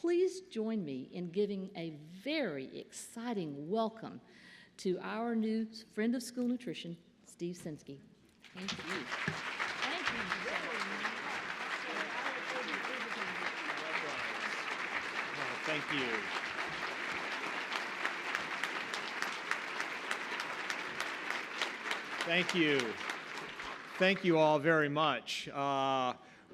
please join me in giving a very exciting welcome to our new friend of school nutrition, Steve Censky. Thank you. Thank you. Thank you. Thank you. Thank you all very much.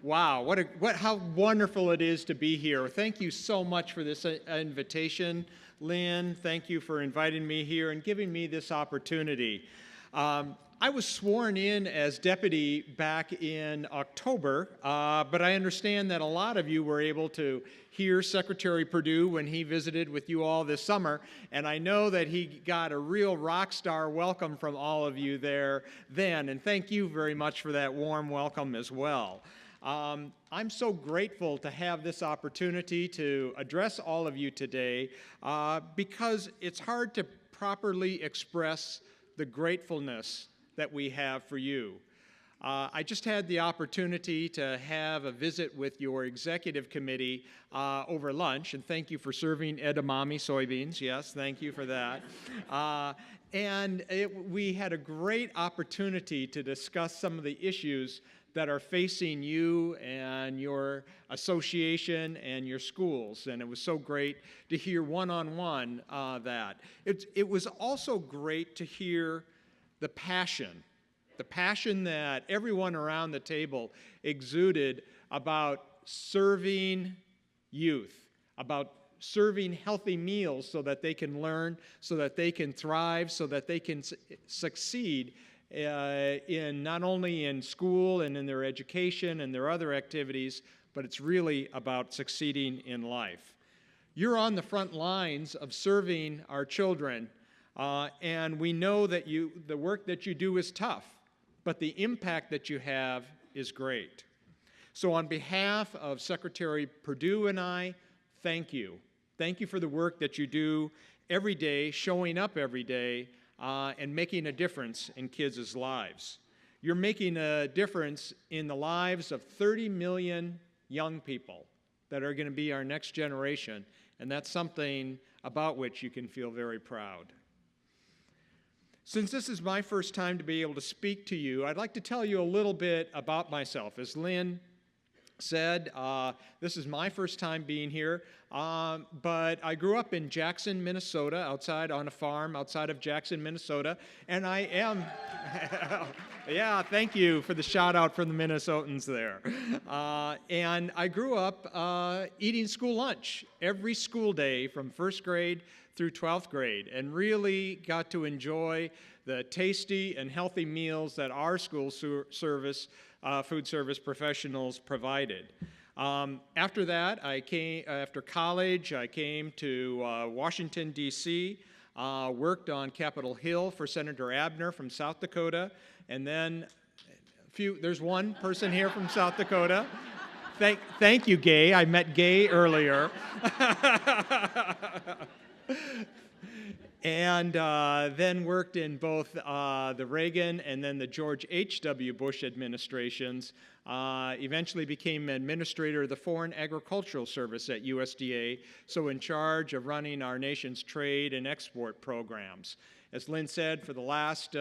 Wow, how wonderful it is to be here. Thank you so much for this invitation, Lynn. Thank you for inviting me here and giving me this opportunity. I was sworn in as deputy back in October, but I understand that a lot of you were able to hear Secretary Perdue when he visited with you all this summer, and I know that he got a real rock star welcome from all of you there then, and thank you very much for that warm welcome as well. I'm so grateful to have this opportunity to address all of you today because it's hard to properly express the gratefulness that we have for you. I just had the opportunity to have a visit with your executive committee over lunch, and thank you for serving edamame soybeans. Yes, thank you for that. We had a great opportunity to discuss some of the issues that are facing you and your association and your schools, and it was so great to hear one-on-one that. It was also great to hear the passion that everyone around the table exuded about serving youth, about serving healthy meals so that they can learn, so that they can thrive, so that they can succeed in not only in school and in their education and their other activities, but it's really about succeeding in life. You're on the front lines of serving our children, and we know that the work that you do is tough, but the impact that you have is great. So on behalf of Secretary Perdue and I, thank you. Thank you for the work that you do every day, showing up every day, and making a difference in kids' lives. You're making a difference in the lives of 30 million young people that are going to be our next generation, and that's something about which you can feel very proud. Since this is my first time to be able to speak to you, I'd like to tell you a little bit about myself. As Lynn said, this is my first time being here, but I grew up in Jackson, Minnesota, outside on a farm outside of Jackson, Minnesota, and I am, yeah, thank you for the shout out from the Minnesotans there. And I grew up eating school lunch every school day from first grade through 12th grade, and really got to enjoy the tasty and healthy meals that our school food service professionals provided. After that, after college, I came to Washington, D.C., worked on Capitol Hill for Senator Abner from South Dakota, and then there's one person here from South Dakota. Thank you, Gay. I met Gay earlier. And then worked in both the Reagan and then the George H.W. Bush administrations. Eventually became administrator of the Foreign Agricultural Service at USDA, so in charge of running our nation's trade and export programs. As Lynn said, for the last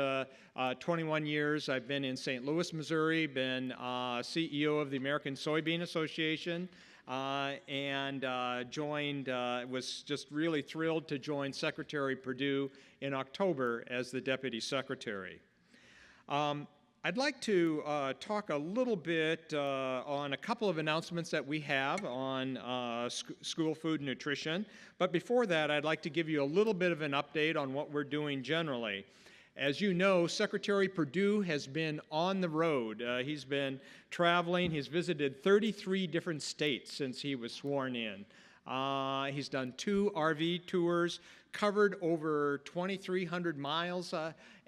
21 years, I've been in St. Louis, Missouri, been CEO of the American Soybean Association, and was just really thrilled to join Secretary Perdue in October as the Deputy Secretary. I'd like to talk a little bit on a couple of announcements that we have on school food and nutrition, but before that I'd like to give you a little bit of an update on what we're doing generally. As you know, Secretary Perdue has been on the road. He's been traveling. He's visited 33 different states since he was sworn in. He's done 2 RV tours, covered over 2,300 miles,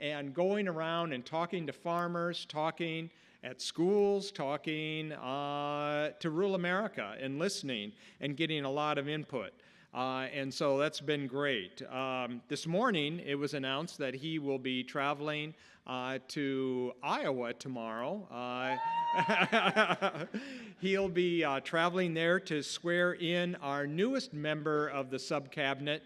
and going around and talking to farmers, talking at schools, talking to rural America and listening and getting a lot of input. And so that's been great. This morning, it was announced that he will be traveling to Iowa tomorrow. He'll be traveling there to swear in our newest member of the subcabinet,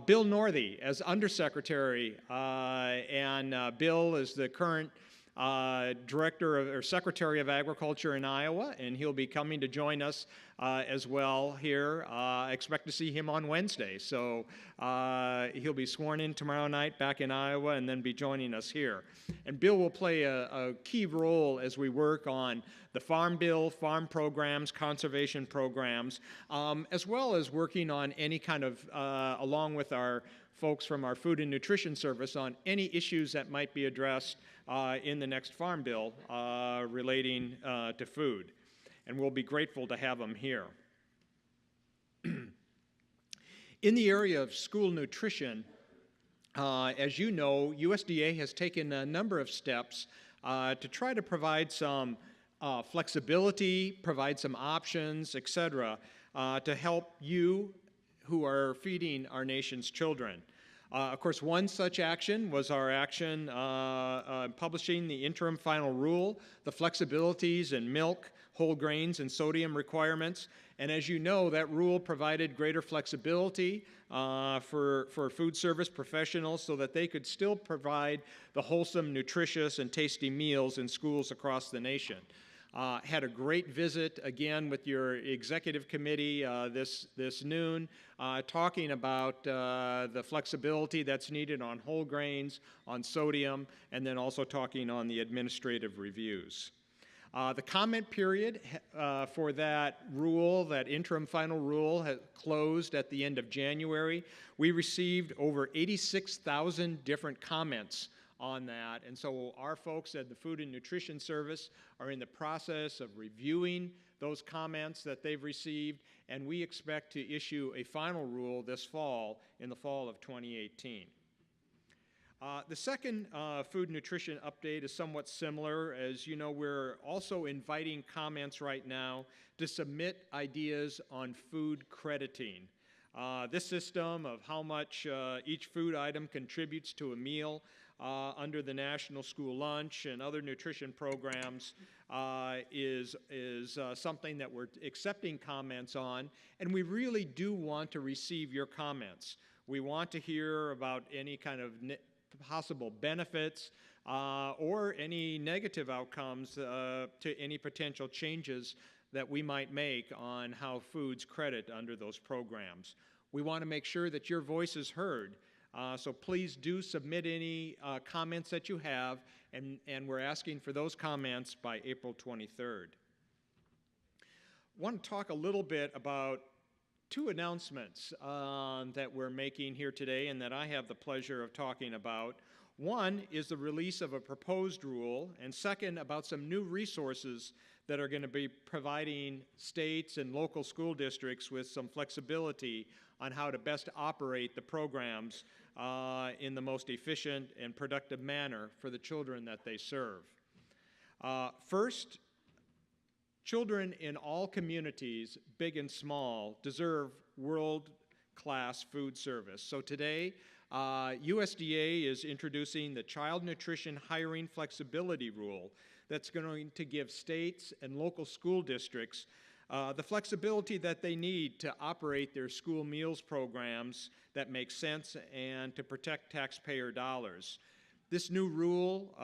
Bill Northey, as Undersecretary. Bill is the current Director or Secretary of Agriculture in Iowa, and he'll be coming to join us as well here. I expect to see him on Wednesday. So he'll be sworn in tomorrow night back in Iowa and then be joining us here. And Bill will play a key role as we work on the Farm Bill, farm programs, conservation programs, as well as working on any kind of, along with our folks from our Food and Nutrition Service, on any issues that might be addressed in the next Farm Bill relating to food. And we'll be grateful to have them here. In the area of school nutrition, as you know, USDA has taken a number of steps to try to provide some flexibility, provide some options, etc., to help you who are feeding our nation's children. Of course, one such action was our action publishing the interim final rule, the flexibilities in milk, whole grains, and sodium requirements. And as you know, that rule provided greater flexibility for food service professionals so that they could still provide the wholesome, nutritious, and tasty meals in schools across the nation. Had a great visit again with your executive committee this noon, talking about the flexibility that's needed on whole grains, on sodium, and then also talking on the administrative reviews. The comment period for that rule, that interim final rule, has closed at the end of January. We received over 86,000 different comments on that, and so our folks at the Food and Nutrition Service are in the process of reviewing those comments that they've received, and we expect to issue a final rule this fall, in the fall of 2018. The second food nutrition update is somewhat similar. As you know, we're also inviting comments right now to submit ideas on food crediting. This system of how much each food item contributes to a meal under the National School Lunch and other nutrition programs is something that we're accepting comments on, and we really do want to receive your comments. We want to hear about any kind of possible benefits or any negative outcomes to any potential changes that we might make on how foods credit under those programs. We want to make sure that your voice is heard. So please do submit any comments that you have, and we're asking for those comments by April 23rd. I want to talk a little bit about two announcements that we're making here today and that I have the pleasure of talking about. One is the release of a proposed rule, and second, about some new resources that are going to be providing states and local school districts with some flexibility on how to best operate the programs in the most efficient and productive manner for the children that they serve. First, children in all communities, big and small, deserve world-class food service. So today, USDA is introducing the Child Nutrition Hiring Flexibility Rule that's going to give states and local school districts the flexibility that they need to operate their school meals programs that make sense and to protect taxpayer dollars. This new rule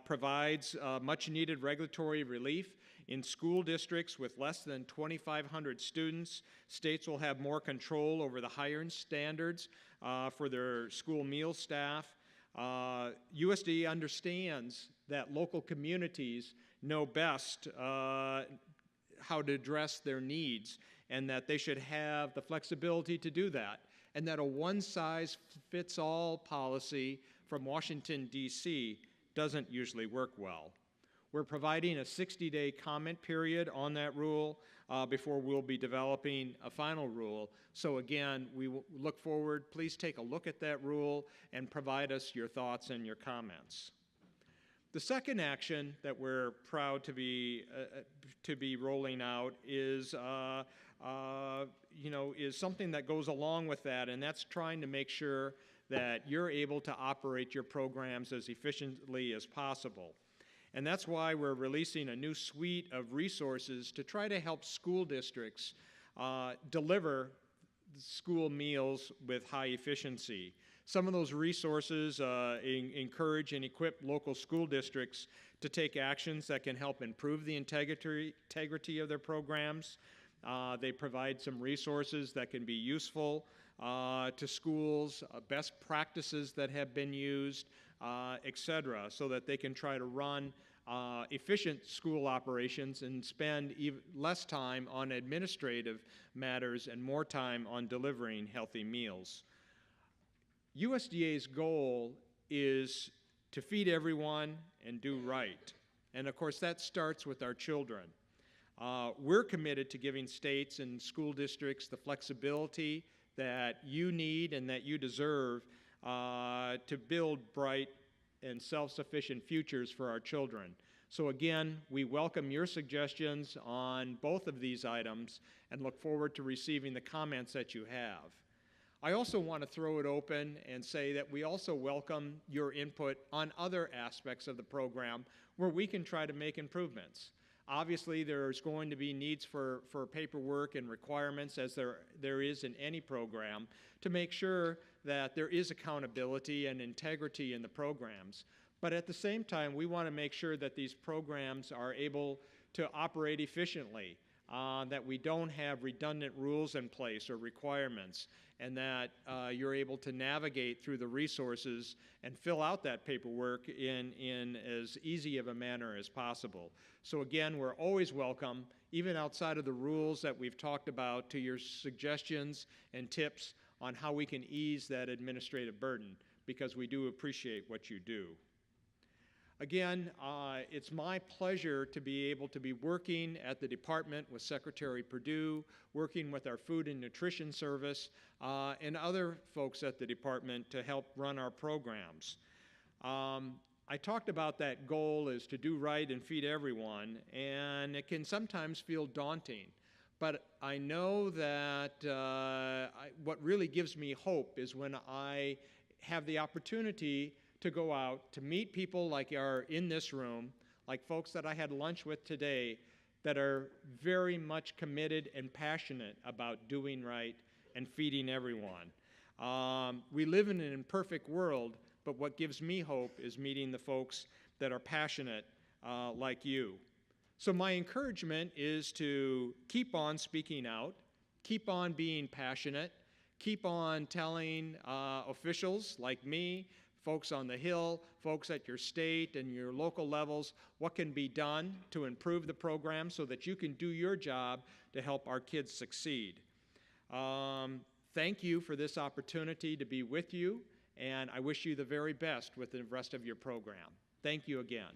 provides much-needed regulatory relief in school districts with less than 2,500 students. States will have more control over the hiring standards for their school meal staff. USDA understands that local communities know best how to address their needs, and that they should have the flexibility to do that, and that a one-size-fits-all policy from Washington, D.C. doesn't usually work well. We're providing a 60-day comment period on that rule before we'll be developing a final rule. So again, we look forward. Please take a look at that rule and provide us your thoughts and your comments. The second action that we're proud to be rolling out is is something that goes along with that, and that's trying to make sure that you're able to operate your programs as efficiently as possible. And that's why we're releasing a new suite of resources to try to help school districts deliver school meals with high efficiency. Some of those resources encourage and equip local school districts to take actions that can help improve the integrity of their programs. They provide some resources that can be useful to schools, best practices that have been used, etc., so that they can try to run efficient school operations and spend less time on administrative matters and more time on delivering healthy meals. USDA's goal is to feed everyone and do right. And of course, that starts with our children. We're committed to giving states and school districts the flexibility that you need and that you deserve to build bright and self-sufficient futures for our children. So again, we welcome your suggestions on both of these items and look forward to receiving the comments that you have. I also want to throw it open and say that we also welcome your input on other aspects of the program where we can try to make improvements. Obviously, there's going to be needs for paperwork and requirements, as there is in any program, to make sure that there is accountability and integrity in the programs. But at the same time, we want to make sure that these programs are able to operate efficiently, that we don't have redundant rules in place or requirements, and that you're able to navigate through the resources and fill out that paperwork in as easy of a manner as possible. So again, we're always welcome, even outside of the rules that we've talked about, to your suggestions and tips on how we can ease that administrative burden, because we do appreciate what you do. Again, it's my pleasure to be able to be working at the department with Secretary Perdue, working with our Food and Nutrition Service, and other folks at the department to help run our programs. I talked about that goal is to do right and feed everyone, and it can sometimes feel daunting. But I know that what really gives me hope is when I have the opportunity to go out to meet people like are in this room, like folks that I had lunch with today, that are very much committed and passionate about doing right and feeding everyone. We live in an imperfect world, but what gives me hope is meeting the folks that are passionate like you. So my encouragement is to keep on speaking out, keep on being passionate, keep on telling officials like me, folks on the Hill, folks at your state and your local levels, what can be done to improve the program so that you can do your job to help our kids succeed. Thank you for this opportunity to be with you, and I wish you the very best with the rest of your program. Thank you again.